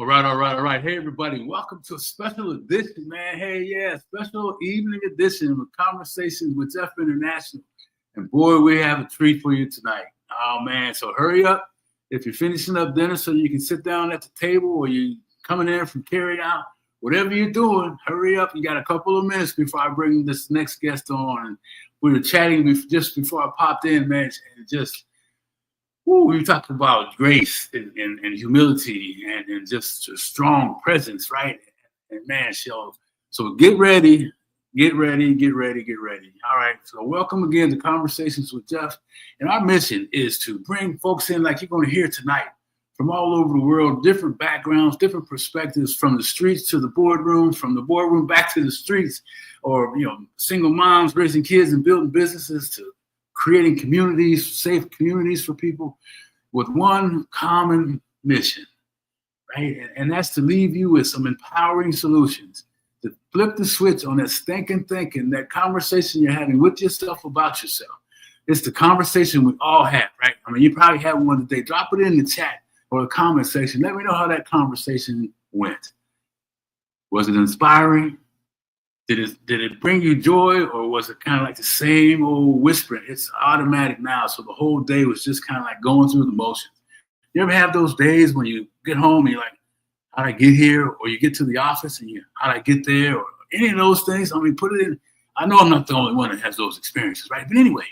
All right. Hey, everybody. Welcome to a special edition, man. Hey, yeah, special evening edition with Conversations with Geoff International. And boy, we have a treat for you tonight. Oh, man. So hurry up. If you're finishing up dinner so you can sit down at the table or you're coming in from carry out, whatever you're doing, hurry up. You got a couple of minutes before I bring this next guest on. And we were chatting just before I popped in, man, and just we talked about grace and humility and just a strong presence, right? And man, so get ready. All right, so welcome again to Conversations with Geoff. And our mission is to bring folks in like you're going to hear tonight from all over the world, different backgrounds, different perspectives, from the streets to the boardroom, from the boardroom back to the streets, or, single moms raising kids and building businesses, to creating communities, safe communities for people with one common mission, right? And that's to leave you with some empowering solutions, to flip the switch on that stinking thinking, that conversation you're having with yourself about yourself. It's the conversation we all have, right? I mean, you probably have one today. Drop it in the chat or the comment section. Let me know how that conversation went. Was it inspiring? Did it bring you joy, or was it kind of like the same old whispering? It's automatic now, so the whole day was just kind of like going through the motions. You ever have those days when you get home and you're like, how'd I get here? Or you get to the office and how'd I get there? Or any of those things. I mean, put it in. I know I'm not the only one that has those experiences, right? But anyway,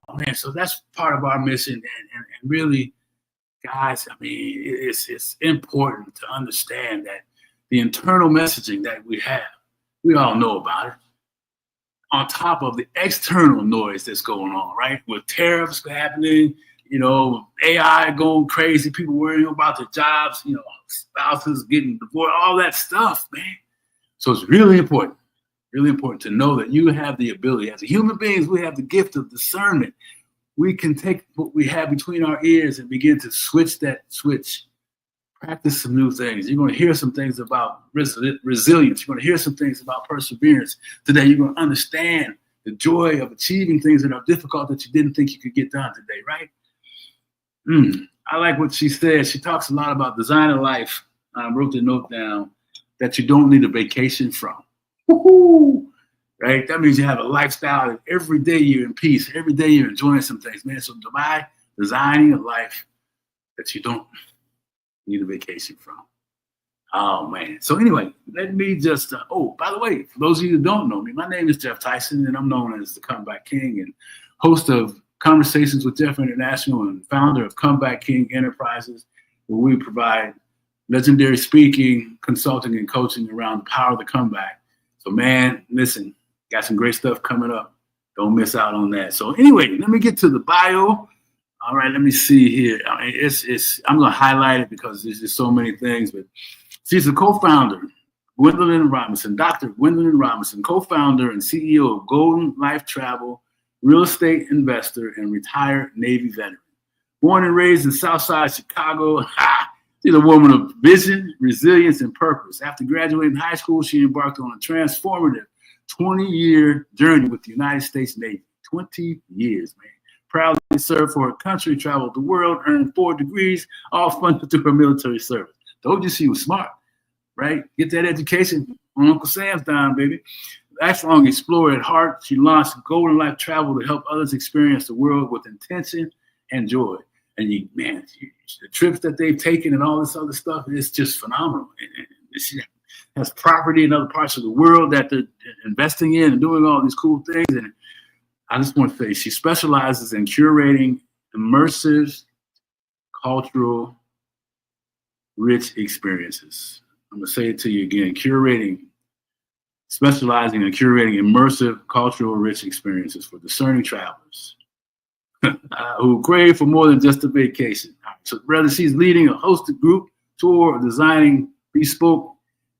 oh man, so that's part of our mission. And really, guys, I mean, it's important to understand that the internal messaging that we have, we all know about it, on top of the external noise that's going on, right? With tariffs happening, AI going crazy, people worrying about their jobs, spouses getting divorced, all that stuff, man. So it's really important to know that you have the ability. As human beings, we have the gift of discernment. We can take what we have between our ears and begin to switch that switch. Practice some new things. You're going to hear some things about resilience. You're going to hear some things about perseverance. Today, you're going to understand the joy of achieving things that are difficult that you didn't think you could get done today, right? I like what she said. She talks a lot about designing life. I wrote the note down that you don't need a vacation from. Woohoo! Right? That means you have a lifestyle that every day you're in peace. Every day you're enjoying some things, man. So designing a life that you don't need a vacation from. Oh, man. So anyway, let me just, by the way, for those of you who don't know me, my name is Geoff Tyson, and I'm known as the Comeback King and host of Conversations with Geoff International and founder of Comeback King Enterprises, where we provide legendary speaking, consulting, and coaching around the power of the comeback. So, man, listen, got some great stuff coming up. Don't miss out on that. So anyway, let me get to the bio. All right, let me see here. I mean, I'm going to highlight it because there's just so many things. But she's a co-founder, Gwendella Robinson, Dr. Gwendella Robinson, co-founder and CEO of Golden Life Travel, real estate investor, and retired Navy veteran. Born and raised in Southside Chicago, she's a woman of vision, resilience, and purpose. After graduating high school, she embarked on a transformative 20-year journey with the United States Navy. 20 years, man. Proudly served for her country, traveled the world, earned 4 degrees, all funded through her military service. Told you she was smart, right? Get that education on Uncle Sam's dime, baby. Lifelong explorer at heart, she launched Golden Life Travel to help others experience the world with intention and joy. And the trips that they've taken and all this other stuff is just phenomenal. And she has property in other parts of the world that they're investing in and doing all these cool things. And I just want to say she specializes in curating immersive, cultural, rich experiences. I'm going to say it to you again, specializing in curating immersive, cultural, rich experiences for discerning travelers who crave for more than just a vacation. So rather, she's leading a hosted group tour or designing bespoke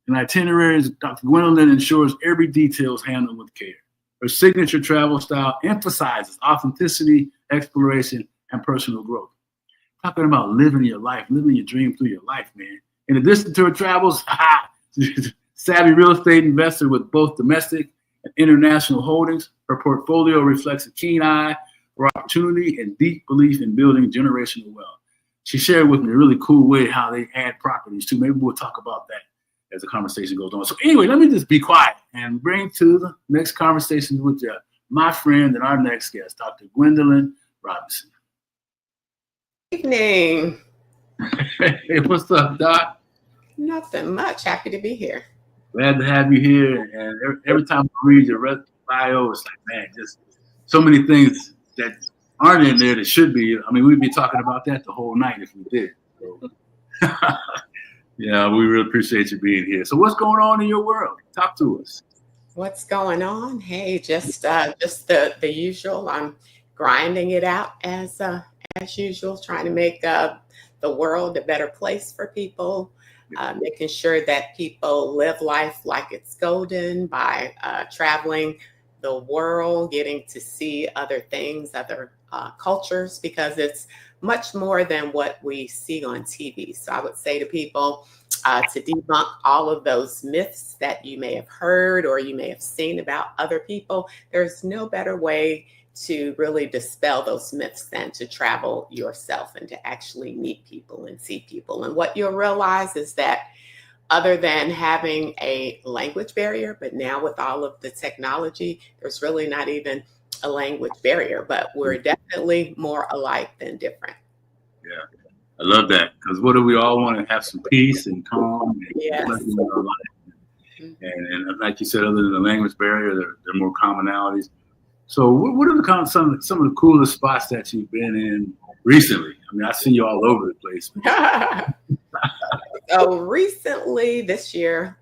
and itineraries. Dr. Gwendolyn ensures every detail is handled with care. Her signature travel style emphasizes authenticity, exploration, and personal growth. Talking about living your life, living your dream through your life, man. In addition to her travels, savvy real estate investor with both domestic and international holdings, her portfolio reflects a keen eye for opportunity and deep belief in building generational wealth. she shared with me a really cool way how they add properties too. Maybe we'll talk about that as the conversation goes on. So anyway, let me just be quiet and bring to the next conversation with my friend and our next guest, Dr. Gwendella Robinson. Evening. Hey, what's up, Doc? Nothing much. Happy to be here. Glad to have you here. And every time I read your bio, it's like, man, just so many things that aren't in there that should be. I mean, we'd be talking about that the whole night if we did. So, yeah, we really appreciate you being here. So what's going on in your world? Talk to us. What's going on? Hey, just the usual. I'm grinding it out as usual, trying to make the world a better place for people, making sure that people live life like it's golden by traveling the world, getting to see other things, other cultures, because it's much more than what we see on TV. So I would say to people to debunk all of those myths that you may have heard or you may have seen about other people. There's no better way to really dispel those myths than to travel yourself and to actually meet people and see people. And what you'll realize is that other than having a language barrier, but now with all of the technology, there's really not even a language barrier, but we're definitely more alike than different. Yeah, I love that, because what do we all want? To have some peace and calm and Yes. pleasure in our life. And like you said, other than the language barrier, there are more commonalities. So what are some of the coolest spots that you've been in recently? I mean, I see you all over the place. So recently this year,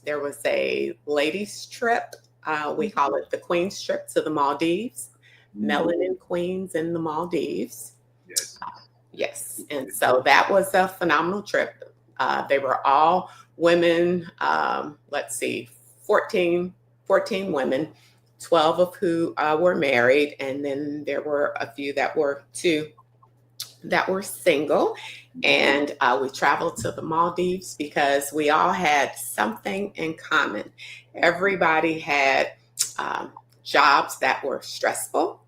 there was a ladies trip. We call it the Queen's trip to the Maldives, Melanin Queens in the Maldives. Yes. Yes. And so that was a phenomenal trip. They were all women, 14 women, 12 of who were married. And then there were a few that were single. And we traveled to the Maldives because we all had something in common. Everybody had jobs that were stressful.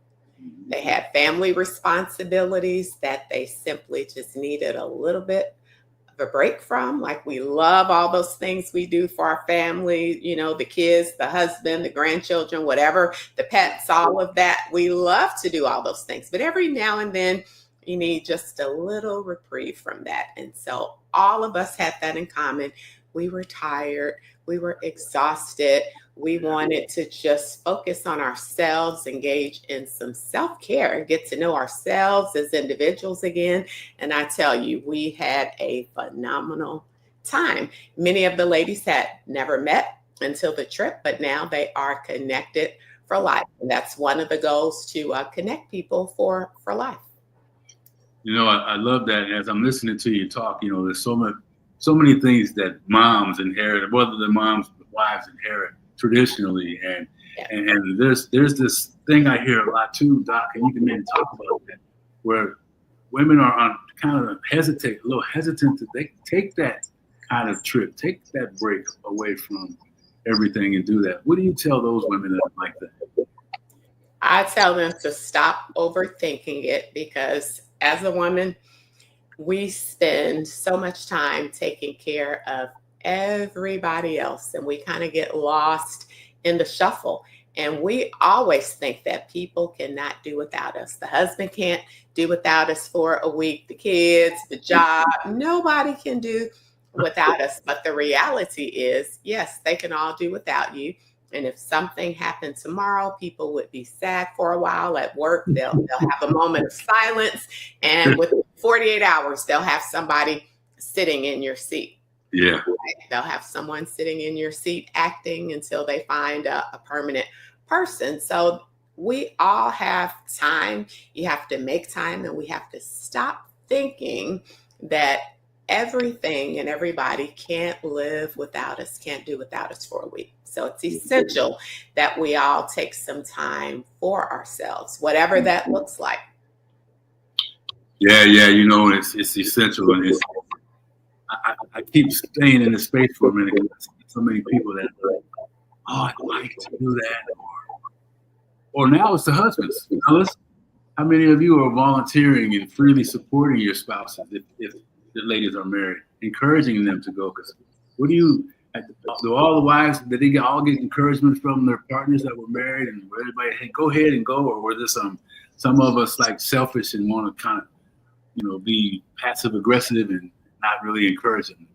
They had family responsibilities that they simply just needed a little bit of a break from. Like, we love all those things we do for our family, you know, the kids, the husband, the grandchildren, whatever, the pets, all of that. We love to do all those things. But every now and then you need just a little reprieve from that. And so all of us had that in common. We were tired. We were exhausted. We wanted to just focus on ourselves, engage in some self-care, get to know ourselves as individuals again. And I tell you, we had a phenomenal time. Many of the ladies had never met until the trip, but now they are connected for life. And that's one of the goals, to connect people for life. You know, I love that. And as I'm listening to you talk, you know, there's so many things that moms inherit, whether the moms, wives inherit traditionally, and there's this thing I hear a lot too, Doc, and you can maybe talk about that, where women are kind of a little hesitant to take that kind of trip, take that break away from everything and do that. What do you tell those women that are like that? I tell them to stop overthinking it, because as a woman, we spend so much time taking care of everybody else, and we kind of get lost in the shuffle. And we always think that people cannot do without us. The husband can't do without us for a week, the kids, the job, nobody can do without us. But the reality is, yes, they can all do without you. And if something happened tomorrow, people would be sad for a while at work. They'll have a moment of silence, and within 48 hours, they'll have somebody sitting in your seat. Yeah. Right? They'll have someone sitting in your seat acting until they find a permanent person. So we all have time. You have to make time, and we have to stop thinking that everything and everybody can't live without us, can't do without us for a week. So it's essential that we all take some time for ourselves, whatever that looks like. Yeah, you know, it's essential, and I keep staying in this space for a minute, because so many people that are like, oh, I'd like to do that, or now it's the husbands. Fellas, how many of you are volunteering and freely supporting your spouses if the ladies are married, encouraging them to go? Because what do you, do all the wives, did they all get encouragement from their partners that were married and everybody, hey, go ahead and go? Or were there some of us like selfish and want to kind of, be passive aggressive and not really encouraging them?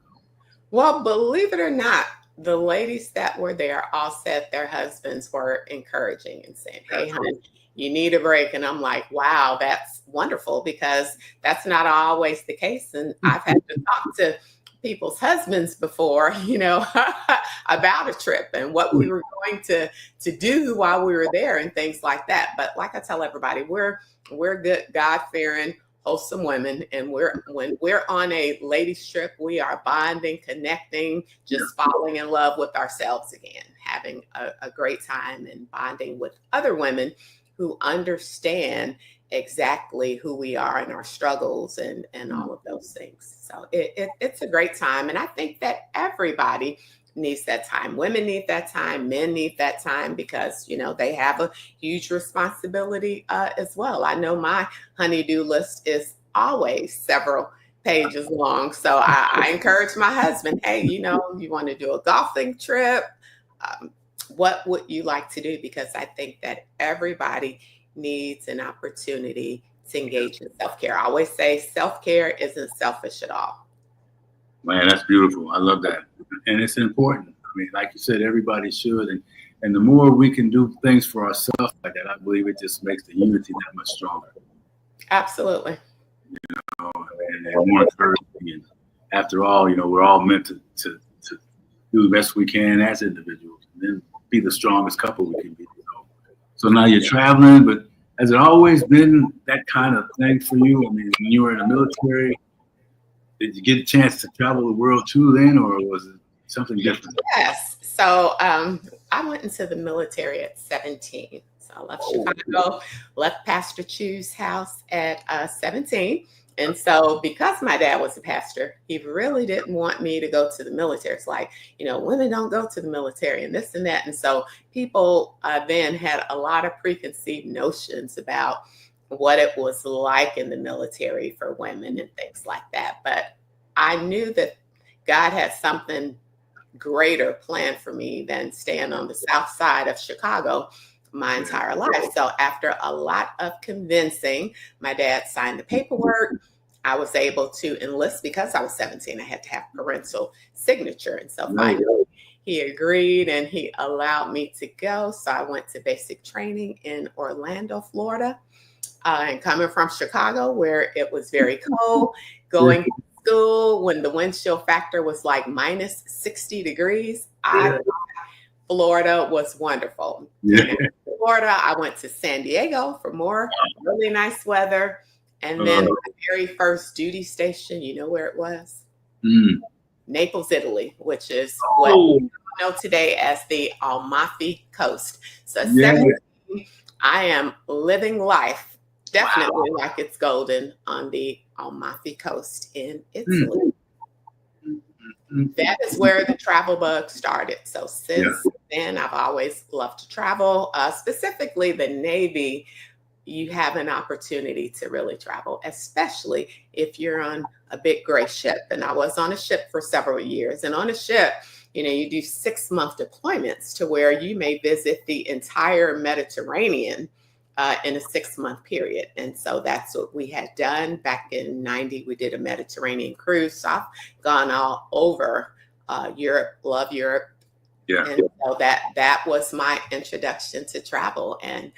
Well, believe it or not, the ladies that were there all said their husbands were encouraging and saying, hey, honey, you need a break. And I'm like, wow, that's wonderful, because that's not always the case. And I've had to talk to people's husbands before, about a trip and what we were going to do while we were there and things like that. But like I tell everybody, we're good, God-fearing, wholesome women, and when we're on a ladies trip, we are bonding, connecting, just falling in love with ourselves again, having a great time and bonding with other women who understand exactly who we are and our struggles and all of those things. So it's a great time. And I think that everybody needs that time. Women need that time. Men need that time, because, they have a huge responsibility as well. I know my honey-do list is always several pages long. So I encourage my husband, hey, you want to do a golfing trip? What would you like to do? Because I think that everybody needs an opportunity to engage in self-care. I always say self-care isn't selfish at all. Man, that's beautiful. I love that. And it's important. I mean, like you said, everybody should. And the more we can do things for ourselves like that, I believe it just makes the unity that much stronger. Absolutely. And more encouraging. And after all, we're all meant to do the best we can as individuals, and then be the strongest couple we can be. So now you're traveling, but has it always been that kind of thing for you? I mean, when you were in the military, did you get a chance to travel the world too then, or was it something different? Yes. So I went into the military at 17. So I left Chicago, left Pastor Chu's house at 17. And so because my dad was a pastor, he really didn't want me to go to the military. It's like, women don't go to the military and this and that. And so people then had a lot of preconceived notions about what it was like in the military for women and things like that. But I knew that God had something greater planned for me than staying on the south side of Chicago my entire life. So after a lot of convincing, my dad signed the paperwork. I was able to enlist because I was 17. I had to have parental signature. And so finally he agreed and he allowed me to go. So I went to basic training in Orlando, Florida. And coming from Chicago, where it was very cold, going to school when the wind chill factor was like minus 60 degrees, Florida was wonderful. Yeah. Florida, I went to San Diego for more really nice weather. And then my very first duty station, you know where it was? Naples, Italy, which is what we know today as the Amalfi Coast. So 17, I am living life definitely like it's golden on the Amalfi Coast in Italy. That is where the travel bug started. So since then, I've always loved to travel. Specifically, the Navy, you have an opportunity to really travel, especially if you're on a big gray ship. And I was on a ship for several years. And on a ship, you do 6-month deployments to where you may visit the entire Mediterranean in a 6-month period. And so that's what we had done back in 90. We did a Mediterranean cruise. So I've gone all over Europe, love Europe. Yeah. And so that was my introduction to travel. And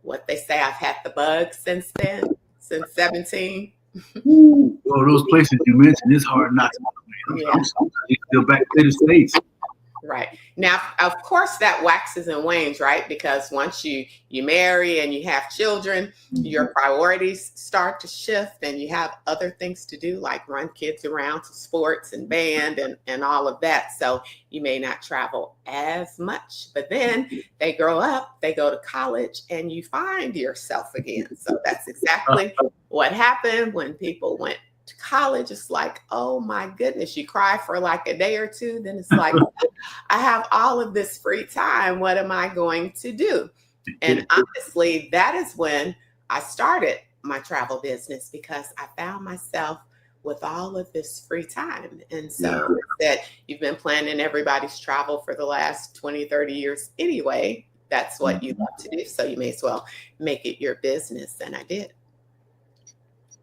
what they say, I've had the bug since then, since 17. Well, those places you mentioned, it's hard not to. I'm still back to the States. Right. Now, of course, that waxes and wanes, right? Because once you marry and you have children, your priorities start to shift and you have other things to do, like run kids around to sports and band and all of that. So you may not travel as much, but then they grow up, they go to college, and you find yourself again. So that's exactly what happened when people went to college. It's like, oh my goodness, you cry for like a day or two. Then it's like, I have all of this free time. What am I going to do? And honestly, that is when I started my travel business because I found myself with all of this free time. And so that you've been planning everybody's travel for the last 20, 30 years anyway. That's what you love to do. So you may as well make it your business. And I did.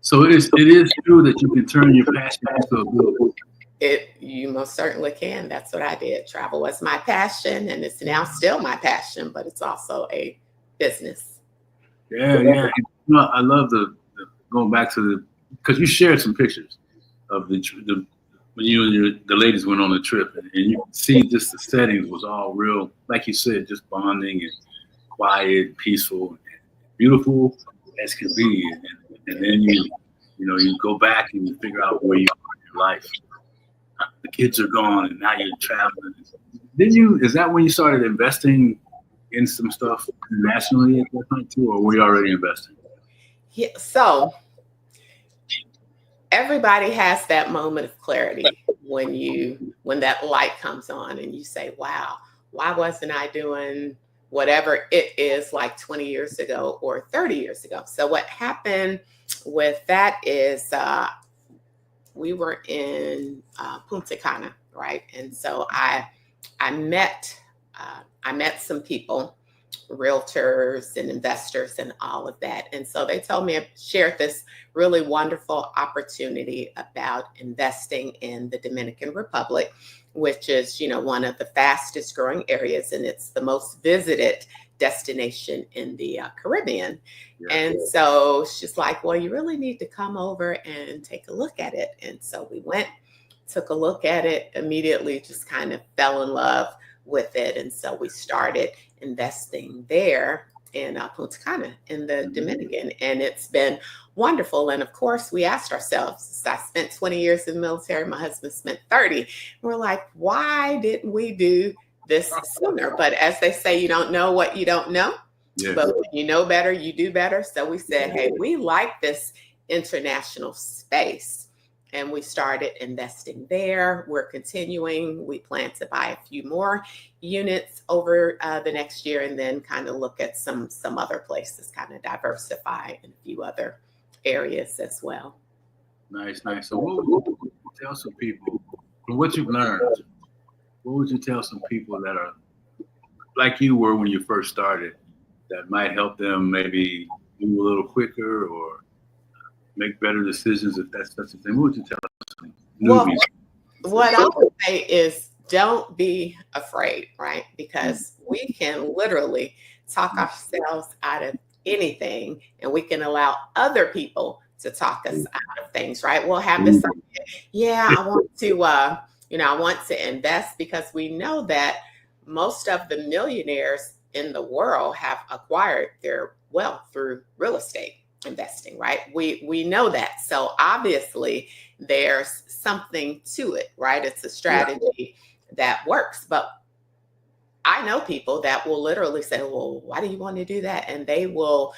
So it is true that you can turn your passion into a business. You most certainly can. That's what I did. Travel was my passion, and it's now still my passion, but it's also a business. Yeah. You know, I love the going back to because you shared some pictures of the when you and the ladies went on the trip, and you can see just the settings was all real, like you said, just bonding and quiet, peaceful, and beautiful as can be. And then you go back and you figure out where you are in your life. The kids are gone, and now you're traveling. Is that when you started investing in some stuff nationally at that point too, or were you already investing? Yeah, so everybody has that moment of clarity when that light comes on and you say, wow, why wasn't I doing whatever it is like 20 years ago or 30 years ago? So what happened with that is we were in Punta Cana, right? And so I met some people, realtors and investors and all of that. And so they told me, I shared this really wonderful opportunity about investing in the Dominican Republic, which is, one of the fastest growing areas, and it's the most visited destination in the Caribbean. Yeah. And so she's like, well, you really need to come over and take a look at it. And so we went, took a look at it, immediately just kind of fell in love with it. And so we started investing there in Punta Cana in the Dominican. And it's been wonderful. And of course, we asked ourselves, I spent 20 years in the military, my husband spent 30. And we're like, why didn't we do this sooner? But as they say, you don't know what you don't know. Yeah. But when you know better, you do better. So we said, hey, we like this international space. And we started investing there. We're continuing. We plan to buy a few more units over the next year, and then kind of look at some other places, kind of diversify in a few other areas as well. Nice. So what would you tell some people from what you've learned? What would you tell some people that are like you were when you first started that might help them maybe move a little quicker or make better decisions if that's such a thing? What would you tell some newbies? Well, what I would say is don't be afraid, right? Because we can literally talk ourselves out of anything, and we can allow other people to talk us out of things, right? We'll have this idea, I want to invest, because we know that most of the millionaires in the world have acquired their wealth through real estate investing, right? We know that. So obviously there's something to it, right? It's a strategy that works. But I know people that will literally say, well, why do you want to do that? And they will,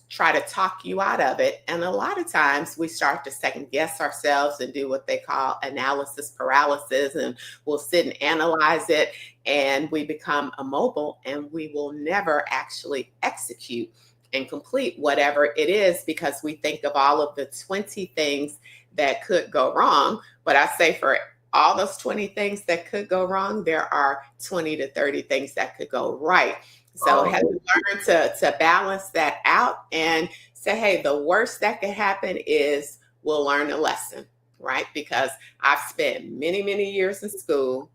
try to talk you out of it. And a lot of times we start to second guess ourselves and do what they call analysis paralysis, and we'll sit and analyze it, and we become immobile, and we will never actually execute and complete whatever it is, because we think of all of the 20 things that could go wrong. But I say for all those 20 things that could go wrong, there are 20 to 30 things that could go right. So have to learn to balance that out and say, hey, the worst that could happen is we'll learn a lesson, right? Because I've spent many, many years in school,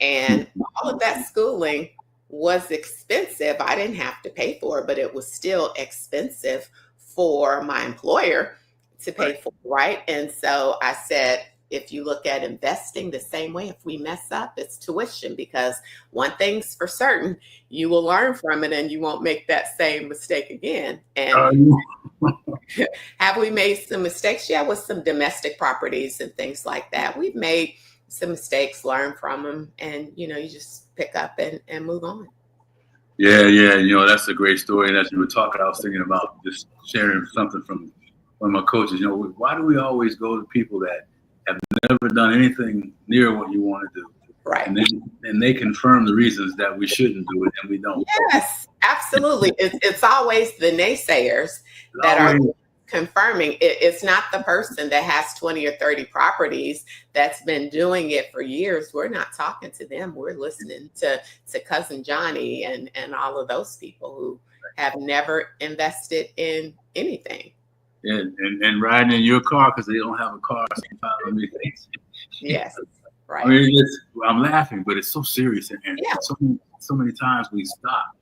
and all of that schooling was expensive. I didn't have to pay for it, but it was still expensive for my employer to pay for, right? And so I said, if you look at investing the same way, if we mess up, it's tuition, because one thing's for certain, you will learn from it and you won't make that same mistake again. And have we made some mistakes? Yeah, with some domestic properties and things like that. We've made some mistakes, learn from them, and you just pick up and move on. Yeah. That's a great story. And as you were talking, I was thinking about just sharing something from one of my coaches. Why do we always go to people that have never done anything near what you want to do? Right. And they confirm the reasons that we shouldn't do it and we don't. Yes, absolutely. It's always the naysayers that are confirming. It's not the person that has 20 or 30 properties that's been doing it for years. We're not talking to them. We're listening to Cousin Johnny and all of those people who have never invested in anything. Yeah, and riding in your car because they don't have a car. Yes, right. I mean, I'm laughing, but it's so serious, and Yeah. so many times we stop,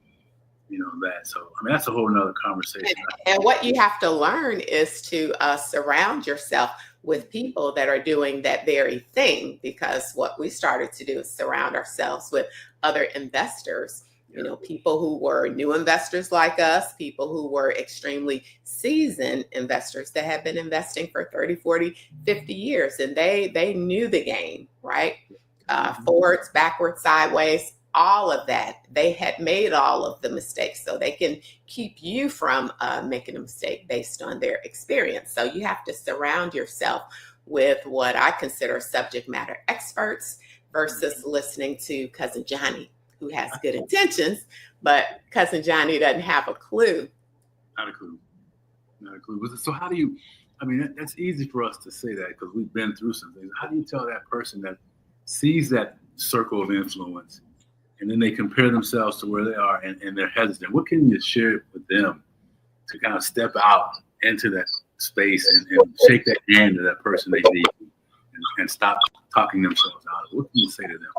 that. So I mean, that's a whole nother conversation. And what you have to learn is to surround yourself with people that are doing that very thing, because what we started to do is surround ourselves with other investors. People who were new investors like us, people who were extremely seasoned investors that have been investing for 30, 40, 50 years. And they knew the game, right? Forwards, backwards, sideways, all of that. They had made all of the mistakes, so they can keep you from making a mistake based on their experience. So you have to surround yourself with what I consider subject matter experts versus listening to Cousin Johnny, who has good intentions, but Cousin Johnny doesn't have a clue. Not a clue. So how do you, I mean, that's easy for us to say that because we've been through some things. How do you tell that person that sees that circle of influence and then they compare themselves to where they are and they're hesitant? What can you share with them to kind of step out into that space and shake that hand to that person they need and stop talking themselves out? What can you say to them?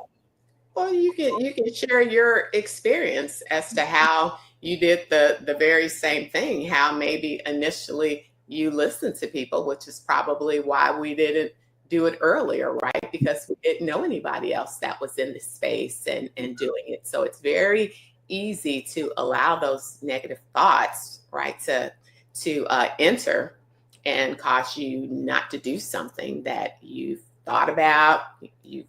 Well, you can share your experience as to how you did the very same thing, how maybe initially you listened to people, which is probably why we didn't do it earlier, right? Because we didn't know anybody else that was in this space and doing it. So it's very easy to allow those negative thoughts, right, to enter and cause you not to do something that you've thought about, you've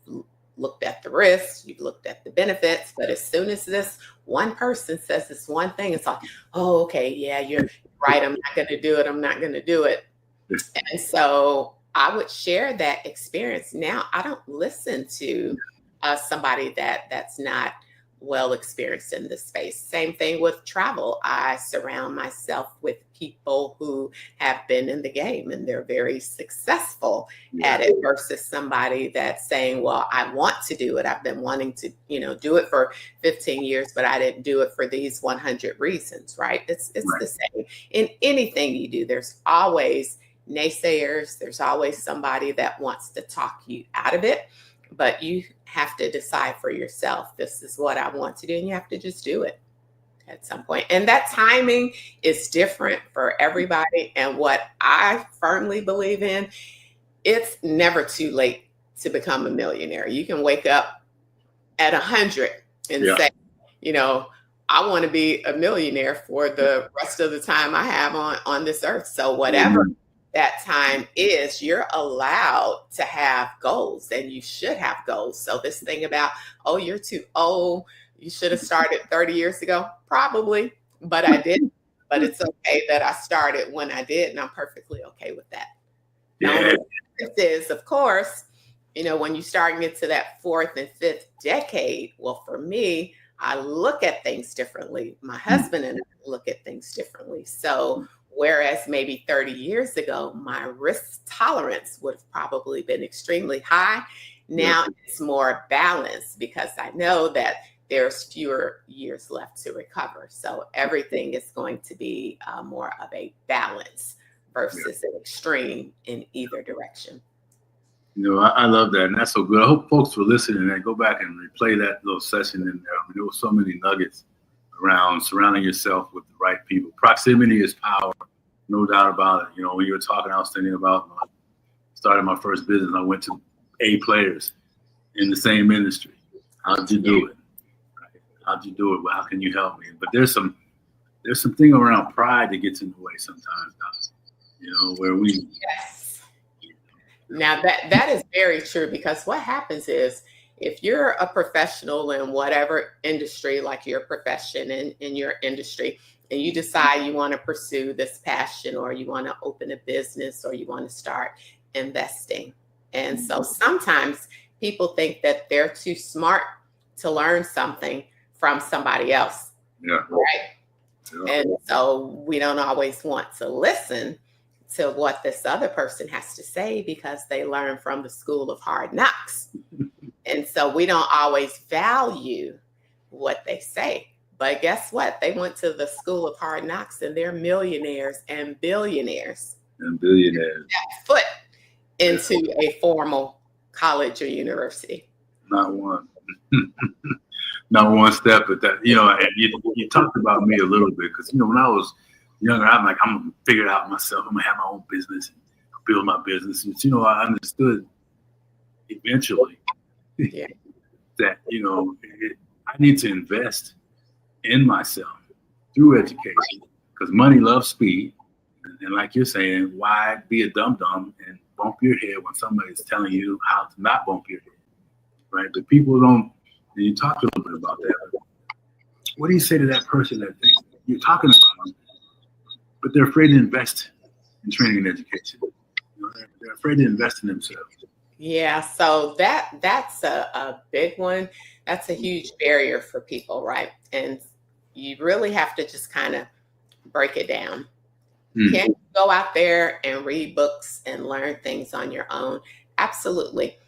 looked at the risks, you've looked at the benefits, but as soon as this one person says this one thing, it's like, oh, okay, yeah, you're right. I'm not going to do it. I'm not going to do it. And so I would share that experience. Now I don't listen to somebody that's not well experienced in this space. Same thing with travel. I surround myself with people who have been in the game and they're very successful at it versus somebody that's saying, well, I want to do it. I've been wanting to, do it for 15 years, but I didn't do it for these 100 reasons, right? It's the same in anything you do. There's always naysayers. There's always somebody that wants to talk you out of it. But you have to decide for yourself, this is what I want to do, and you have to just do it at some point. And that timing is different for everybody. And what I firmly believe in, it's never too late to become a millionaire. You can wake up at 100 and say, I want to be a millionaire for the rest of the time I have on this earth. So whatever that time is, you're allowed to have goals, and you should have goals. So this thing about, oh, you're too old, you should have started 30 years ago, probably, but I didn't. But it's okay that I started when I did, and I'm perfectly okay with that. Now, the difference is, of course, when you start getting to that fourth and fifth decade, well, for me, I look at things differently. My husband and I look at things differently. So whereas maybe 30 years ago, my risk tolerance would have probably been extremely high. Now it's more balanced because I know that there's fewer years left to recover. So everything is going to be more of a balance versus an extreme in either direction. I love that. And that's so good. I hope folks were listening and go back and replay that little session in there. I mean, there were so many nuggets around surrounding yourself with the right people. Proximity is power, no doubt about it. When you were talking, I was thinking about starting my first business. I went to A players in the same industry. How'd you do it? Right? How'd you do it? Well, how can you help me? But there's something around pride that gets in the way sometimes, where we. Yes. Now that is very true, because what happens is, if you're a professional in whatever industry, like your profession in your industry, and you decide you want to pursue this passion, or you want to open a business, or you want to start investing. And so sometimes People think that they're too smart to learn something from somebody else. Yeah. Right. Yeah. And so we don't always want to listen to what this other person has to say because they learn from the school of hard knocks. And so we don't always value what they say. But guess what? They went to the school of hard knocks and they're millionaires and billionaires. And billionaires. That foot into a formal college or university. Not one. Not one step, but that, and you talked about me a little bit because, when I was younger, I'm like, I'm going to figure it out myself. I'm going to have my own business and build my business. And, I understood eventually that, I need to invest in myself through education because money loves speed. And like you're saying, why be a dum-dum and bump your head when somebody's telling you how to not bump your head, right? But people don't, and you talked a little bit about that. What do you say to that person that thinks you're talking about them, but they're afraid to invest in training and education? They're afraid to invest in themselves. Yeah, so that's a big one. That's a huge barrier for people, right? And you really have to just kind of break it down. Can you go out there and read books and learn things on your own? Absolutely.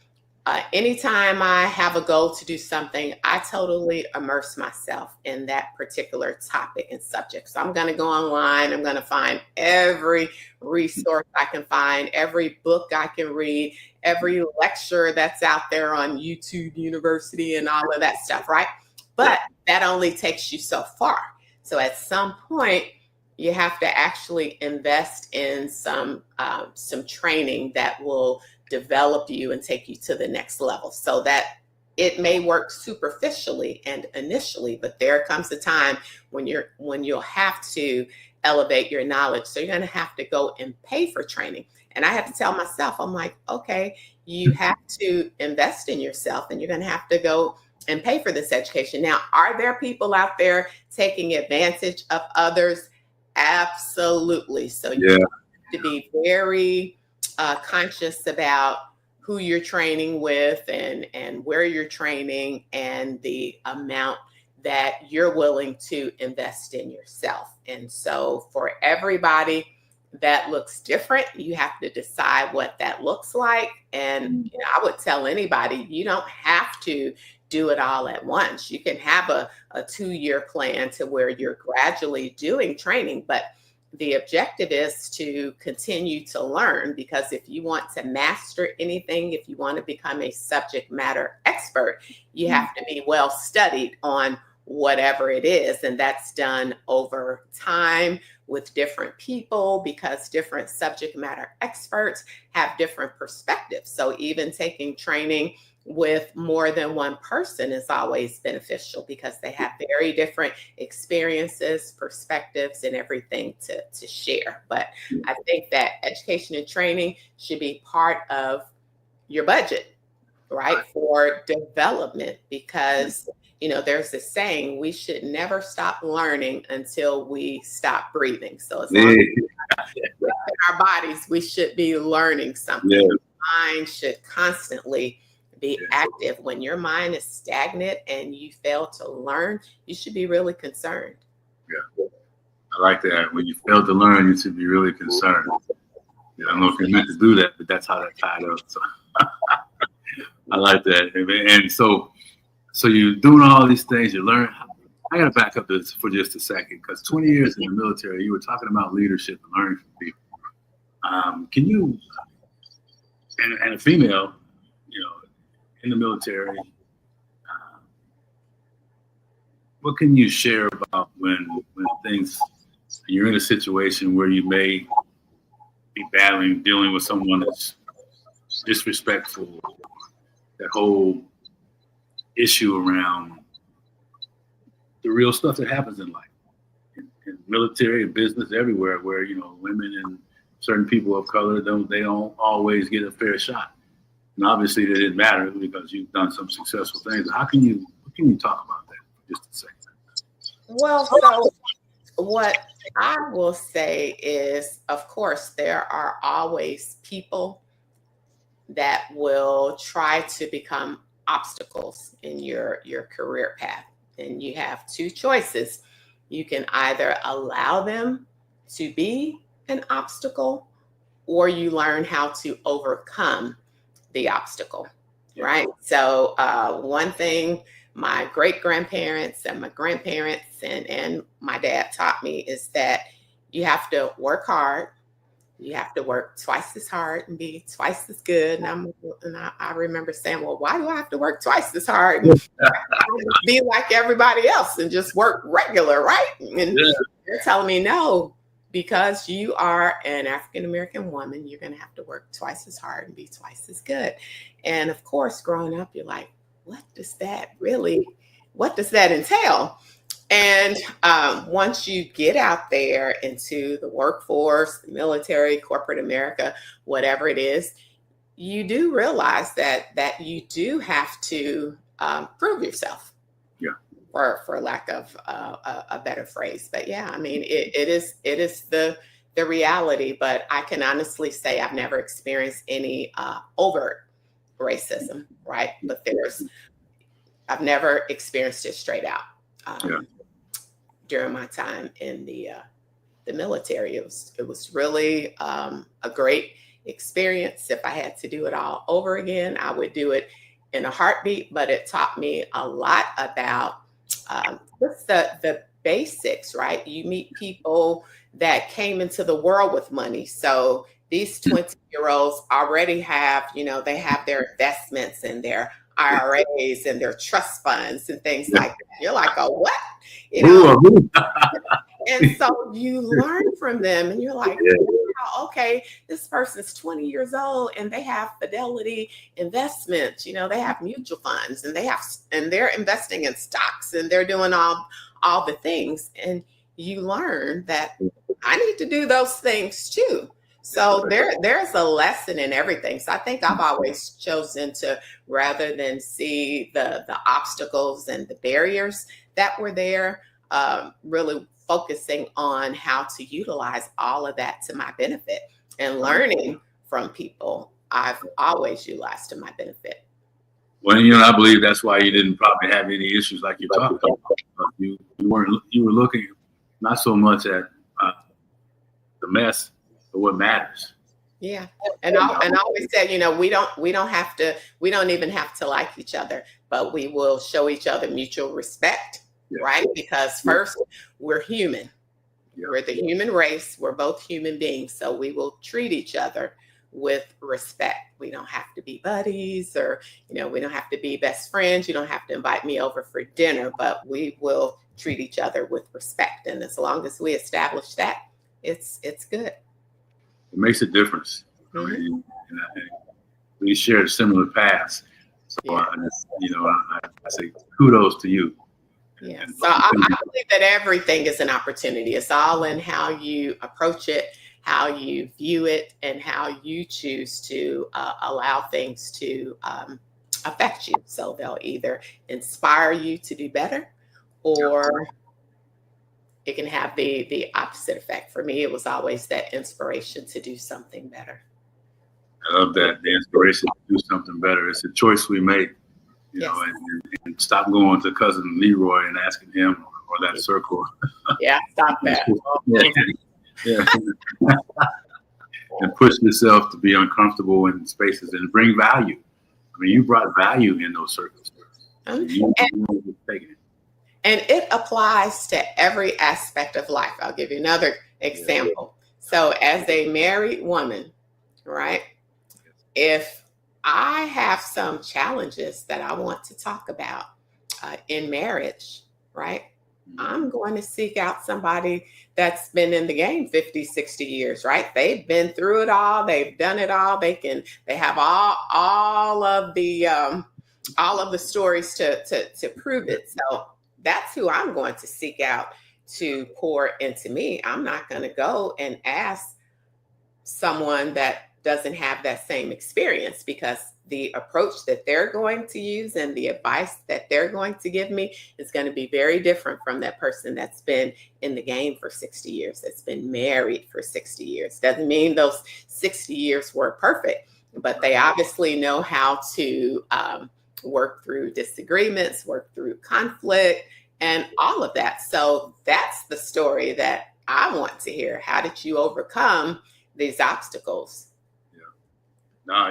Anytime I have a goal to do something, I totally immerse myself in that particular topic and subject. So I'm going to go online. I'm going to find every resource I can find, every book I can read, every lecture that's out there on YouTube University and all of that stuff, right? But that only takes you so far. So at some point, you have to actually invest in some training that will develop you and take you to the next level, so that it may work superficially and initially, but there comes a time when you'll have to elevate your knowledge. So you're going to have to go and pay for training. And I have to tell myself, I'm like, okay, you have to invest in yourself and you're going to have to go and pay for this education. Now, are there people out there taking advantage of others? Absolutely. So you have to be very conscious about who you're training with and where you're training and the amount that you're willing to invest in yourself. And so for everybody, that looks different. You have to decide what that looks like. And I would tell anybody, you don't have to do it all at once. You can have a 2-year plan to where you're gradually doing training, but the objective is to continue to learn, because if you want to master anything, if you want to become a subject matter expert, you have to be well studied on whatever it is. And that's done over time with different people, because different subject matter experts have different perspectives. So even taking training with more than one person is always beneficial, because they have very different experiences, perspectives, and everything to share. But I think that education and training should be part of your budget, right, for development, because there's this saying, we should never stop learning until we stop breathing. So as long as in our bodies, we should be learning something. The mind should constantly be active. When your mind is stagnant and you fail to learn, you should be really concerned. Yeah, I like that. When you fail to learn, you should be really concerned. I don't know if you're meant to do that, but that's how that tied up. So I like that. And so you're doing all these things, you learn. I got to back up this for just a second, because 20 years in the military, you were talking about leadership and learning from people. Can you, and a female, in the military, what can you share about when you're in a situation where you may be dealing with someone that's disrespectful, that whole issue around the real stuff that happens in life, in military and business, everywhere, where women and certain people of color they don't always get a fair shot. And obviously that didn't matter because you've done some successful things. What can you talk about that for just a second? Well, so what I will say is, of course, there are always people that will try to become obstacles in your career path. And you have two choices. You can either allow them to be an obstacle, or you learn how to overcome the obstacle, right? So one thing my great grandparents and my grandparents and my dad taught me is that you have to work hard. You have to work twice as hard and be twice as good. And I remember saying, well, why do I have to work twice as hard and be like everybody else and just work regular, right? And they're telling me, no, because you are an African-American woman, you're going to have to work twice as hard and be twice as good. And of course, growing up, you're like, what does that entail? And once you get out there into the workforce, the military, corporate America, whatever it is, you do realize that you do have to prove yourself. Yeah. For lack of a better phrase. But yeah, I mean, it is the reality. But I can honestly say I've never experienced any overt racism, right? But I've never experienced it straight out. During my time in the military, it was really a great experience. If I had to do it all over again, I would do it in a heartbeat. But it taught me a lot about what's the basics, right? You meet people that came into the world with money. So these 20-year-olds already have, they have their investments and their IRAs and their trust funds and things like that. You're like, oh, what? And so you learn from them and you're like, wow, okay, this person's 20 years old and they have Fidelity investments, they have mutual funds and they're investing in stocks and they're doing all the things. And you learn that I need to do those things too. So there's a lesson in everything. So I think I've always chosen to, rather than see the obstacles and the barriers that were there, really focusing on how to utilize all of that to my benefit and learning from people I've always utilized to my benefit. Well, I believe that's why you didn't probably have any issues like you're talking about. You were looking not so much at the mess, but what matters. Yeah. And I always said, we don't even have to like each other, but we will show each other mutual respect. Yeah. Right? Because first, we're human. Yeah. We're the human race. We're both human beings. So we will treat each other with respect. We don't have to be buddies or, we don't have to be best friends. You don't have to invite me over for dinner, but we will treat each other with respect. And as long as we establish that, it's good. It makes a difference. Mm-hmm. I mean, we share similar paths. So, I say kudos to you. Yeah. So I believe that everything is an opportunity. It's all in how you approach it, how you view it, and how you choose to allow things to affect you. So they'll either inspire you to do better, or it can have the opposite effect. For me, it was always that inspiration to do something better. I love that, the inspiration to do something better. It's a choice we make. And stop going to cousin Leroy and asking him or that circle. Yeah, stop that. And push yourself to be uncomfortable in spaces and bring value. I mean, you brought value in those circles. And it applies to every aspect of life. I'll give you another example. So as a married woman, right, if I have some challenges that I want to talk about in marriage, right? I'm going to seek out somebody that's been in the game 50, 60 years, right? They've been through it all. They've done it all. They have all of the stories to prove it. So that's who I'm going to seek out to pour into me. I'm not going to go and ask someone that doesn't have that same experience, because the approach that they're going to use and the advice that they're going to give me is going to be very different from that person that's been in the game for 60 years, that's been married for 60 years. Doesn't mean those 60 years were perfect. but they obviously know how to work through disagreements, work through conflict, and all of that. So that's the story that I want to hear. How did you overcome these obstacles? No,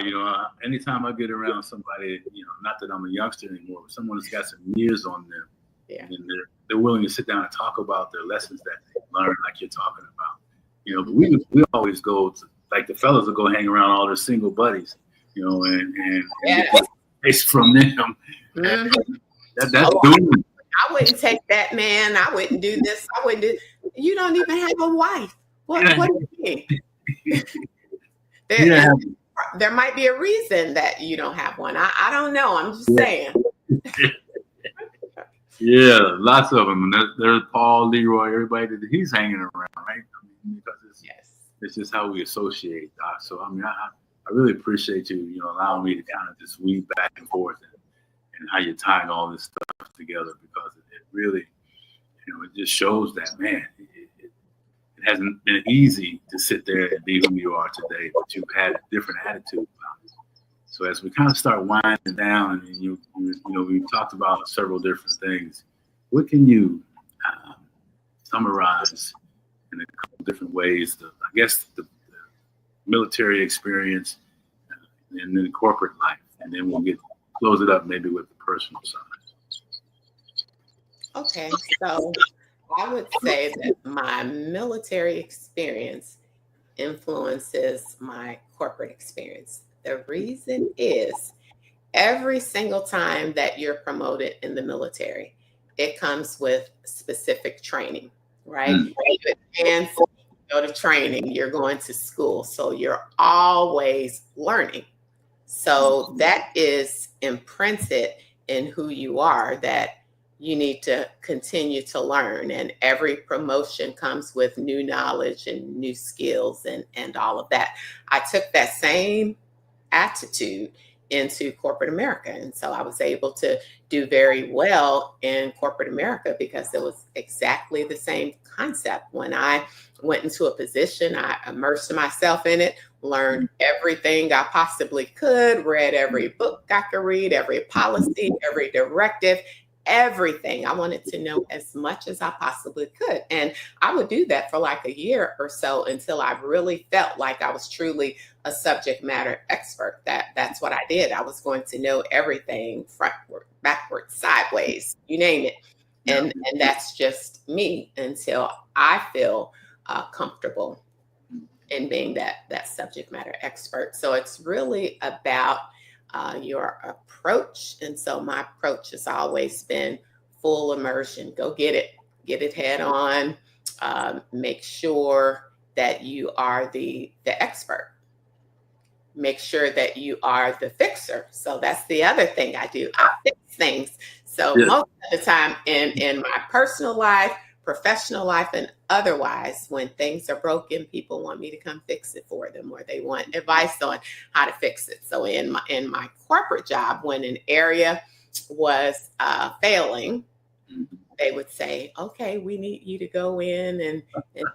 anytime I get around somebody, not that I'm a youngster anymore, but someone that's got some years on them, and they're willing to sit down and talk about their lessons that they learned, like you're talking about. But we always go to, like, the fellas will go hang around all their single buddies, and get advice from them. Mm-hmm. That's doing. I wouldn't take that, man. I wouldn't do this. I wouldn't do. You don't even have a wife. What do you mean? There might be a reason that you don't have one. I don't know. I'm just saying. Yeah, lots of them. There's Paul, Leroy, everybody that he's hanging around, right? Because it's just how we associate. So I really appreciate you, allowing me to kind of just weave back and forth and how you're tying all this stuff together, because it really, it just shows that, man, it hasn't been easy to sit there and be who you are today, but you've had a different attitude about it. So as we kind of start winding down, and we've talked about several different things, what can you summarize in a couple different ways? The military experience, and then corporate life, and then we'll close it up maybe with the personal side. Okay, so I would say that my military experience influences my corporate experience. The reason is, every single time that you're promoted in the military, it comes with specific training, right? And you go to training, you're going to school, so you're always learning. So that is imprinted in who you are, that you need to continue to learn. And every promotion comes with new knowledge and new skills and all of that. I took that same attitude into corporate America. And so I was able to do very well in corporate America because it was exactly the same concept. When I went into a position, I immersed myself in it, learned everything I possibly could, read every book I could read, every policy, every directive, everything. I wanted to know as much as I possibly could. And I would do that for like a year or so until I really felt like I was truly a subject matter expert. That's what I did. I was going to know everything, frontward, backward, sideways, you name it. And that's just me until I feel comfortable in being that subject matter expert. So it's really about your approach. And so my approach has always been full immersion. Go get it head on. Make sure that you are the expert. Make sure that you are the fixer. So that's the other thing I do. I fix things. So most of the time in my personal life, professional life, and otherwise, when things are broken, people want me to come fix it for them, or they want advice on how to fix it. So in my corporate job, when an area was failing, they would say, okay, we need you to go in and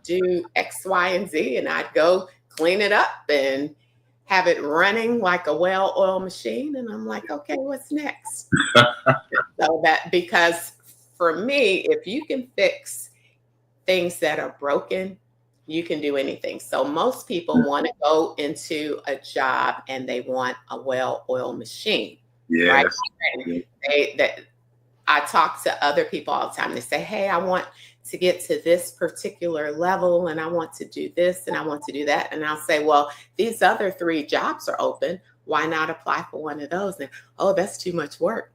do X, Y, and Z. And I'd go clean it up and have it running like a well-oiled machine. And I'm like, okay, what's next? So that, because for me, if you can fix things that are broken, you can do anything. So most people want to go into a job and they want a well-oiled machine. Right? I talk to other people all the time. They say, hey, I want to get to this particular level, and I want to do this, and I want to do that. And I'll say, well, these other 3 jobs are open. Why not apply for one of those? And, oh, that's too much work.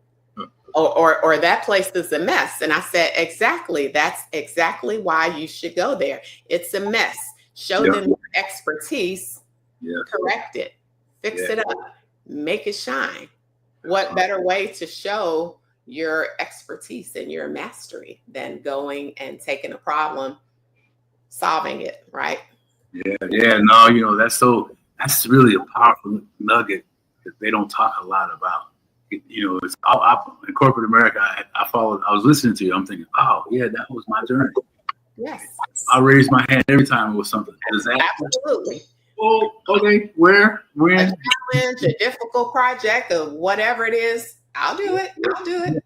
Or that place is a mess. And I said, exactly. That's exactly why you should go there. It's a mess. Show them your expertise. Correct it. Fix it up. Make it shine. What better way to show your expertise and your mastery than going and taking a problem, solving it, right? No, that's really a powerful nugget that they don't talk a lot about. It's in corporate America. I was listening to you. I'm thinking, oh yeah, that was my journey. Yes. I raised my hand every time it was something. Absolutely. Oh, okay. Where? A When? challenge, a difficult project, or whatever it is, I'll do it. I'll do it.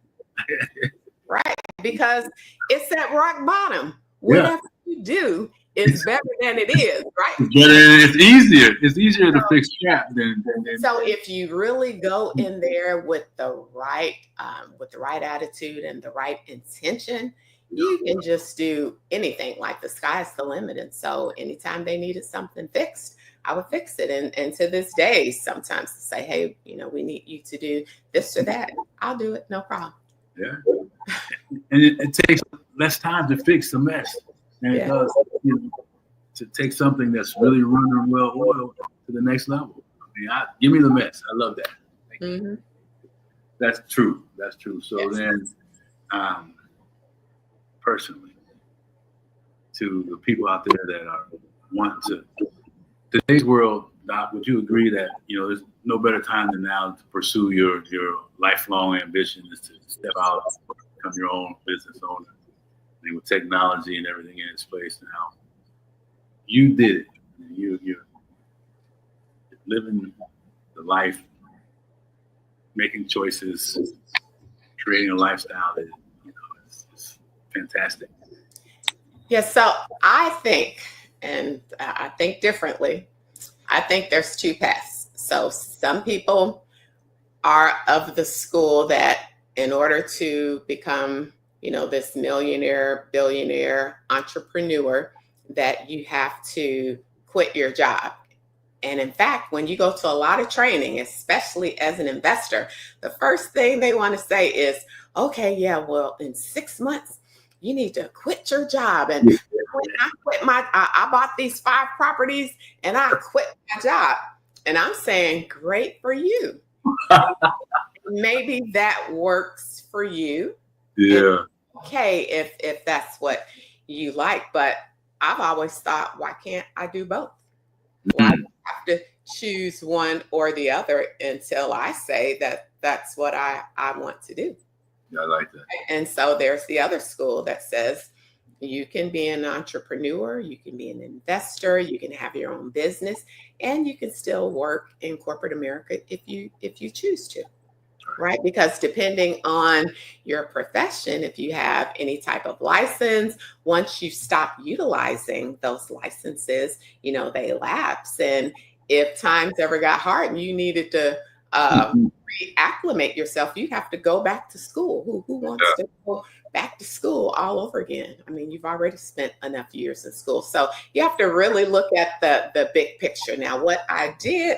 Right. Because it's at rock bottom. Yeah. Whatever you do is better than it is, right? But it's easier. It's easier to fix crap than. So if you really go in there with the right attitude and the right intention, you can just do anything. Like the sky's the limit. And so anytime they needed something fixed, I would fix it. And to this day, sometimes to say, hey, we need you to do this or that. I'll do it. No problem. Yeah. And it takes less time to fix the mess than it does, to take something that's really running well oiled to the next level. I mean, give me the mess. I love that. Mm-hmm. That's true. That's true. So then, personally, to the people out there that are wanting to, today's world, Doc, would you agree that there's no better time than now to pursue your lifelong ambition is to step out, become your own business owner, and with technology and everything in its place now. You did it. You're living the life, making choices, creating a lifestyle that is fantastic. Yes. So I think, and I think differently. I think there's two paths. So some people are of the school that in order to become, this millionaire, billionaire entrepreneur, that you have to quit your job. And in fact, when you go to a lot of training, especially as an investor, the first thing they want to say is, okay, yeah, well, in 6 months, you need to quit your job. And I bought these 5 properties and I quit my job. And I'm saying, great for you. Maybe that works for you. Yeah. Okay, if that's what you like. But I've always thought, why can't I do both? Why do you have to choose one or the other until I say that that's what I want to do? Yeah, I like that. And so there's the other school that says you can be an entrepreneur, you can be an investor, you can have your own business, and you can still work in corporate America if you choose to. Right? Because depending on your profession, if you have any type of license, once you stop utilizing those licenses, they lapse. And if times ever got hard and you needed to reacclimate yourself, you have to go back to school. Who wants to go back to school all over again? I mean, you've already spent enough years in school. So you have to really look at the big picture. Now, what I did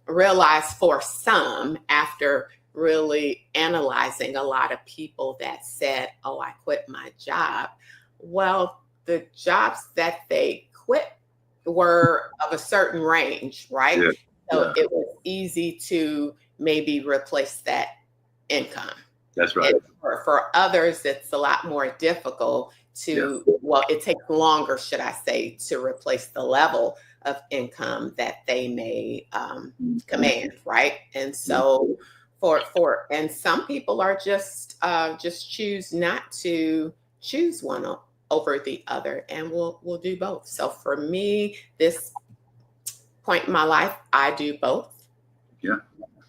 realize for some, after really analyzing a lot of people that said, oh, I quit my job. Well, the jobs that they quit were of a certain range, right? Yeah. So it was easy to maybe replace that income. That's right. And for others, it's a lot more difficult it takes longer, should I say, to replace the level of income that they may command, right? And so and some people are just choose not to choose one over the other, and we'll do both. So for me, this point in my life, I do both. Yeah.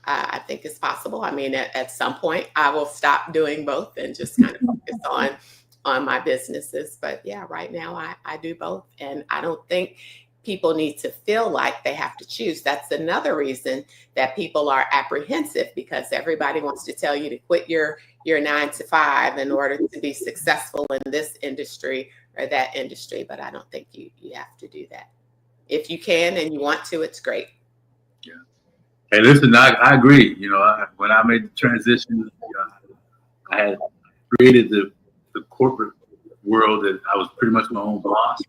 I think it's possible. I mean, at some point, I will stop doing both and just kind of focus on my businesses. But yeah, right now I do both, and I don't think people need to feel like they have to choose. That's another reason that people are apprehensive, because everybody wants to tell you to quit your 9 to 5 in order to be successful in this industry or that industry. But I don't think you have to do that. If you can and you want to, it's great. Yeah. Hey, listen, I agree. When I made the transition, I had created the corporate world that I was pretty much my own boss.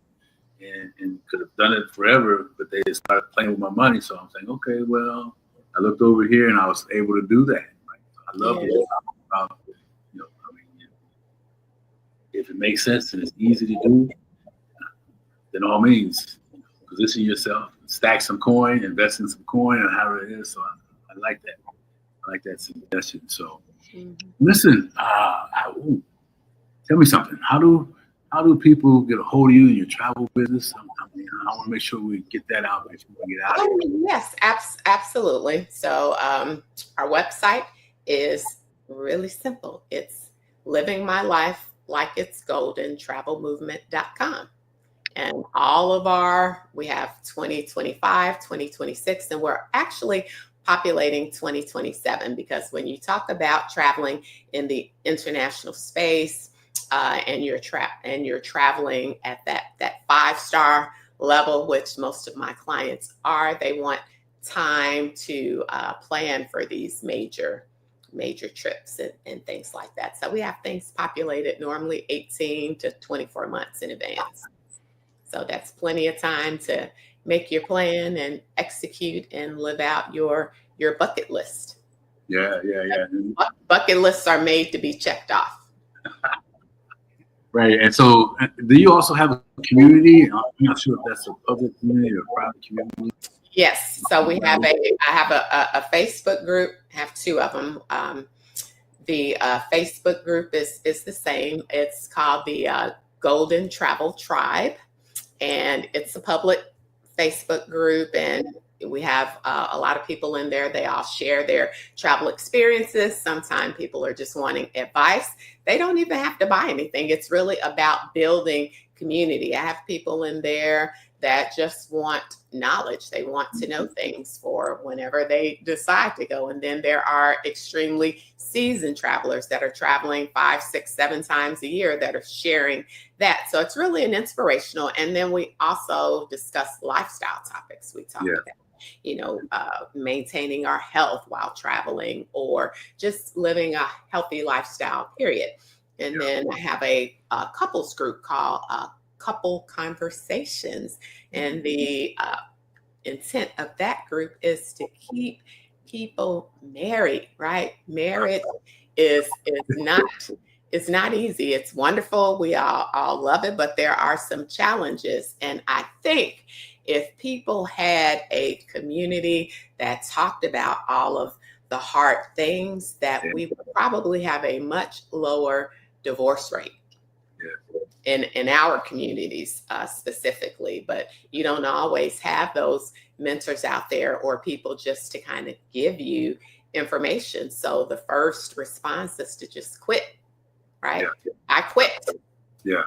And could have done it forever, but they started playing with my money. So I'm saying, okay, well, I looked over here and I was able to do that. Right? I love it. About, if it makes sense and it's easy to do, then all means, position yourself, stack some coin, invest in some coin, and however it is. So I like that. I like that suggestion. So listen, tell me something. How do how do people get a hold of you in your travel business? I want to make sure we get that out before we get out of here. Yes, absolutely. So our website is really simple. It's living my life like it's golden, travelmovement.com. And we have 2025, 2026, and we're actually populating 2027, because when you talk about traveling in the international space, and you're traveling at that 5-star level, which most of my clients are, they want time to plan for these major trips and things like that. So we have things populated normally 18 to 24 months in advance. So that's plenty of time to make your plan and execute and live out your bucket list. Yeah. Bucket lists are made to be checked off. Right. And so do you also have a community? I'm not sure if that's a public community or a private community. Yes. So I have a Facebook group. I have 2 of them. The Facebook group is the same. It's called the Golden Travel Tribe, and it's a public Facebook group, and we have a lot of people in there. They all share their travel experiences. Sometimes people are just wanting advice. They don't even have to buy anything. It's really about building community. I have people in there that just want knowledge. They want to know things for whenever they decide to go. And then there are extremely seasoned travelers that are traveling 5, 6, 7 times a year that are sharing that. So it's really an inspirational. And then we also discuss lifestyle topics. We talk about, maintaining our health while traveling, or just living a healthy lifestyle, period. And then I have a couples group called Couple Conversations. And the intent of that group is to keep people married, right? Marriage is not easy. It's wonderful. We all love it, but there are some challenges. And I think if people had a community that talked about all of the hard things, that we would probably have a much lower divorce rate in our communities specifically. But you don't always have those mentors out there or people just to kind of give you information. So the first response is to just quit, right? Yeah. I quit. Yeah.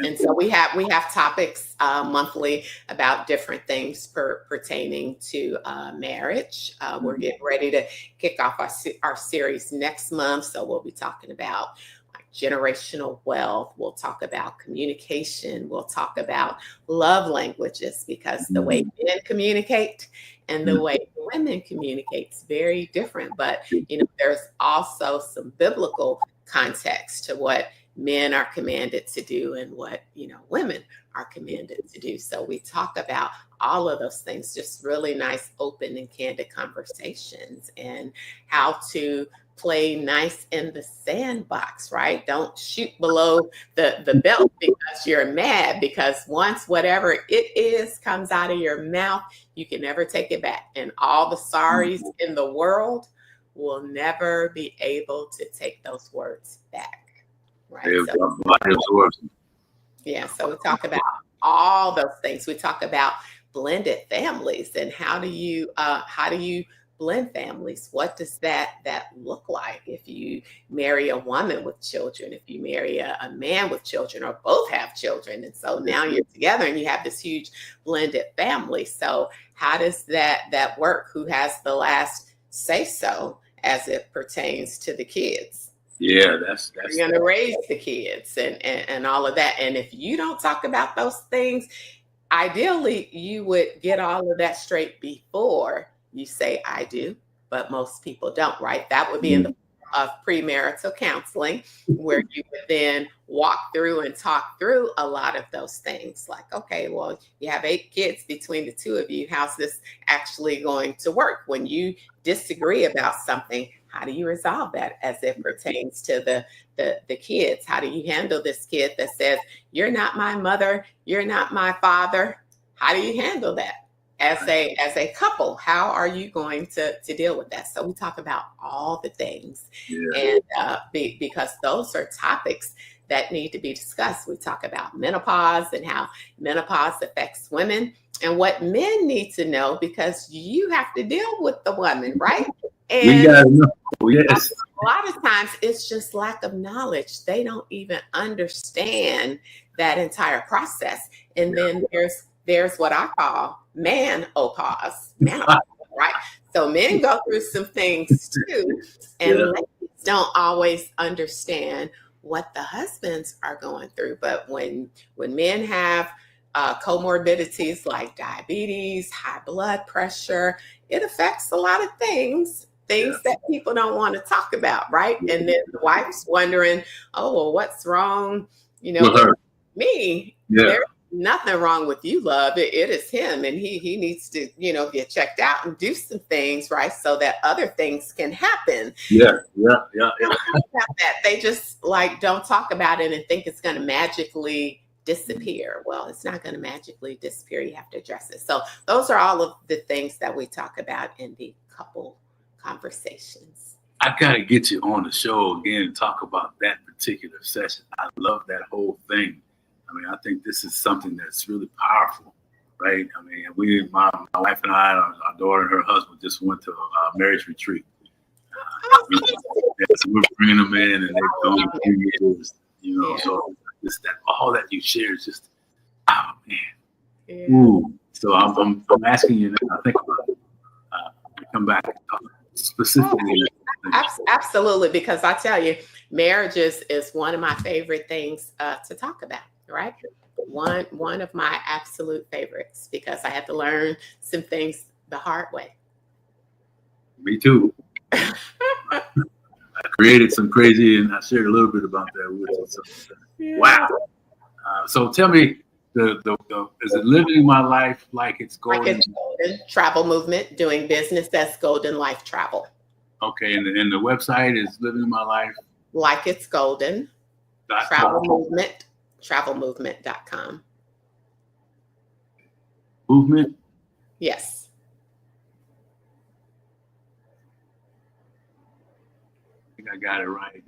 And so we have topics monthly about different things pertaining to marriage. We're getting ready to kick off our series next month. So we'll be talking about generational wealth. We'll talk about communication. We'll talk about love languages, because the way men communicate and the way women communicate is very different. But, there's also some biblical context to what men are commanded to do and what, women are commanded to do. So we talk about all of those things, just really nice, open and candid conversations, and how to play nice in the sandbox, right? Don't shoot below the belt because you're mad, because once whatever it is comes out of your mouth, you can never take it back. And all the sorries in the world will never be able to take those words back, right? So we talk about all those things. We talk about blended families, and how do you blend families? What does that look like if you marry a woman with children, if you marry a man with children, or both have children? And so now you're together and you have this huge blended family. So how does that work? Who has the last say so as it pertains to the kids? Yeah, that's you're going to raise the kids and all of that. And if you don't talk about those things, ideally you would get all of that straight before you say I do, but most people don't, right? That would be in the form of premarital counseling, where you would then walk through and talk through a lot of those things. Like, okay, well, you have 8 kids between the 2 of you. How's this actually going to work? When you disagree about something, how do you resolve that as it pertains to the kids? How do you handle this kid that says, you're not my mother, you're not my father? How do you handle that? as a couple, how are you going to deal with that? So we talk about all the things, and because those are topics that need to be discussed. We talk about menopause and how menopause affects women and what men need to know, because you have to deal with the woman, right? And we gotta know. Yes. A lot of times it's just lack of knowledge. They don't even understand that entire process. And then there's what I call menopause, right? So men go through some things too, and ladies don't always understand what the husbands are going through. But when men have comorbidities like diabetes, high blood pressure, it affects a lot of things that people don't want to talk about, right? And then the wife's wondering, oh, well, what's wrong, with me? There's nothing wrong with you, love. It is him, and he needs to, get checked out and do some things, right, so that other things can happen. They just don't talk about it and think it's going to magically disappear. Well, it's not going to magically disappear. You have to address it. So those are all of the things that we talk about in the couple conversations. I gotta get you on the show again and talk about that particular session. I love that whole thing. I mean, I think this is something that's really powerful, right? I mean, my wife and I, our daughter and her husband just went to a marriage retreat. So we're bringing them in, and they've gone a few years, So just that all that you share is just, oh man. Ooh. So I'm asking you now. I think about it. Come back and talk specifically. Absolutely, because I tell you, marriages is one of my favorite things to talk about, right? One of my absolute favorites, because I had to learn some things the hard way. Me too. I created some crazy, and I shared a little bit about that with you. So, wow. So tell me, is it living my life like it's golden? Like it's golden travel movement, doing business that's golden life travel. Okay, and the website is living my life like it's golden. Travelmovement.com. Movement? Yes. I think I got it right.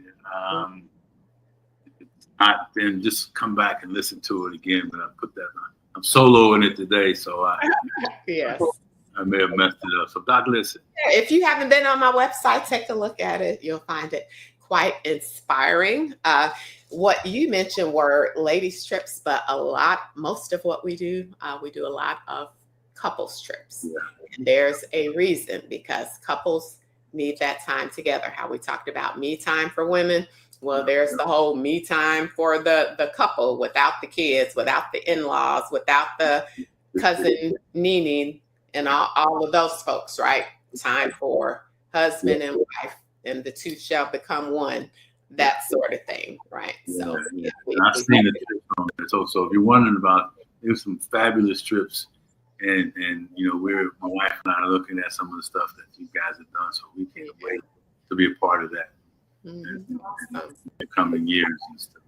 Then just come back and listen to it again. But I put that on. I'm soloing it today, so I may have messed it up. So, Doc, listen. If you haven't been on my website, take a look at it. You'll find it quite inspiring. What you mentioned were ladies' trips, but most of what we do a lot of couples trips. Yeah. And there's a reason, because couples need that time together. How we talked about me time for women. Well, there's the whole me time for the couple, without the kids, without the in-laws, without the cousin Nene and all of those folks, right? Time for husband and wife, and the two shall become one, that sort of thing, right? So I've seen it. So if you're wondering about, there's some fabulous trips, and my wife and I are looking at some of the stuff that you guys have done, so we can't wait to be a part of that. In the coming years and stuff.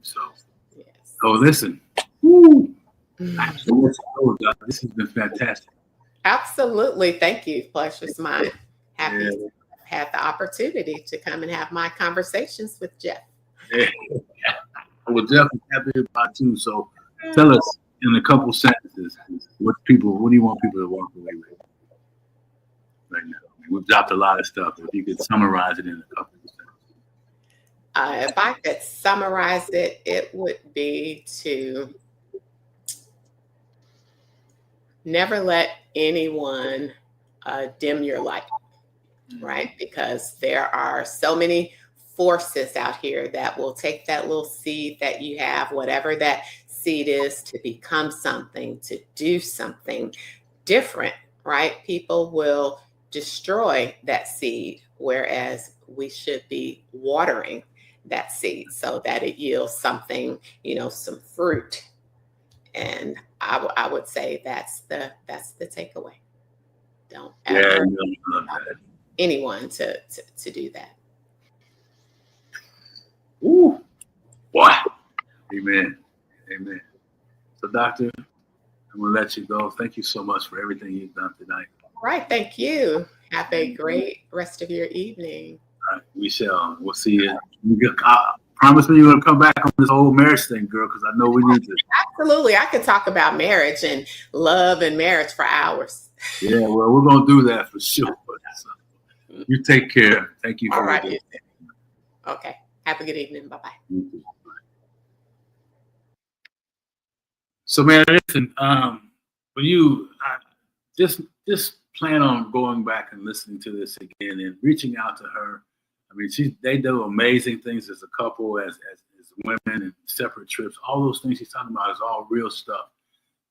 So listen. Woo. This has been fantastic. Absolutely. Thank you. Pleasure's mine. Happy to have the opportunity to come and have my conversations with Geoff. Yeah. Well, Geoff is happy about you. So tell us in a couple sentences, what do you want people to walk away with right now? We've dropped a lot of stuff. If you could summarize it in a couple of sentences. If I could summarize it, it would be to never let anyone dim your light, right? Because there are so many forces out here that will take that little seed that you have, whatever that seed is, to become something, to do something different, right? People will destroy that seed, whereas we should be watering that seed so that it yields something, some fruit. And I would say that's the takeaway. Don't ever anyone to do that. Ooh, boy. Amen. So, Doctor, I'm going to let you go. Thank you so much for everything you've done tonight. All right. Thank you. Have a great rest of your evening. All right, we shall. We'll see you. Promise me you're going to come back on this whole marriage thing, girl, because I know we need to. Absolutely. I could talk about marriage and love and marriage for hours. Yeah, well, we're going to do that for sure. So, you take care. Thank you. All right. Okay. Have a good evening. Bye-bye. So, man, listen, when you just plan on going back and listening to this again and reaching out to her. I mean, they do amazing things as a couple, as women, and separate trips. All those things she's talking about is all real stuff,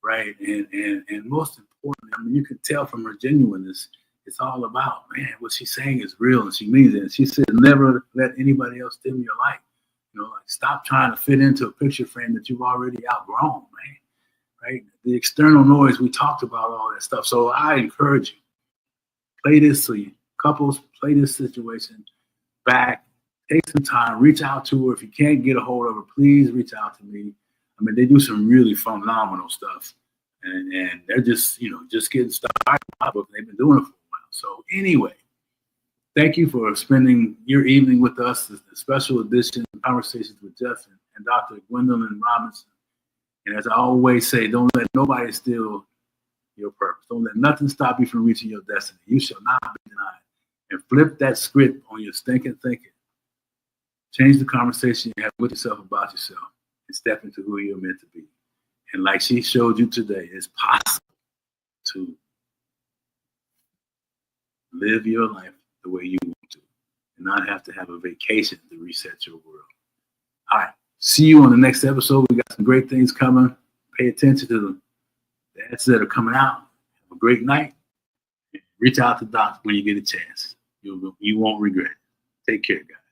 right? And most importantly, I mean, you can tell from her genuineness, it's all about, man, what she's saying is real and she means it. And she said, never let anybody else dim your light. You know, like, stop trying to fit into a picture frame that you've already outgrown, man. Right? The external noise, we talked about all that stuff. So I encourage you, play this, so you couples, play this situation back, take some time, reach out to her. If you can't get a hold of her, please reach out to me. I mean, they do some really phenomenal stuff, and they're just getting started. They've been doing it for a while. So anyway, thank you for spending your evening with us. The special edition Conversations with Geoff and Dr. Gwendella Robinson. And as I always say, don't let nobody steal your purpose. Don't let nothing stop you from reaching your destiny. You shall not be denied. And flip that script on your stinking thinking. Change the conversation you have with yourself about yourself and step into who you're meant to be. And like she showed you today, it's possible to live your life the way you want to and not have to have a vacation to reset your world. All right. See you on the next episode. We got some great things coming. Pay attention to the ads that are coming out. Have a great night. Reach out to Doc when you get a chance. You won't regret it. Take care, guys.